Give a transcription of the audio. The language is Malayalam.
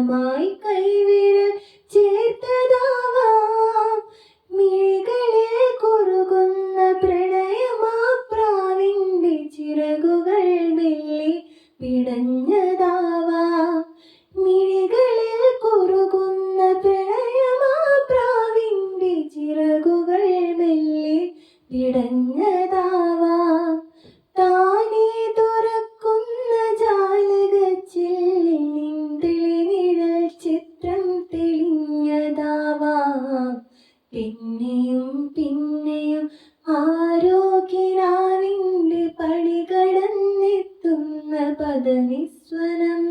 സ്വന്തമായി കൈവിരൽ ചേർത്തതാവാം. മിഴികളിൽ കുറുകുന്ന പ്രണയമാ പ്രാവിൻ്റെ ചിറകുകൾ മെല്ലെ പിടഞ്ഞതാവാം. മിഴികളിൽ കുറുകുന്ന പ്രണയമാ പ്രാവിൻ്റെ ചിറകുകൾ മെല്ലെ പിടഞ്ഞതാവാം. താനേ തുറക്കുന്ന ജാലകച്ചില്ലിൽ നിഴൽ ചിത്രം തെളിഞ്ഞതാവാം. പിന്നെയും പിന്നെയും ആരോഗ്യനാവിൻ്റെ പടി കടന്നെത്തുന്ന പദനിസ്വനം.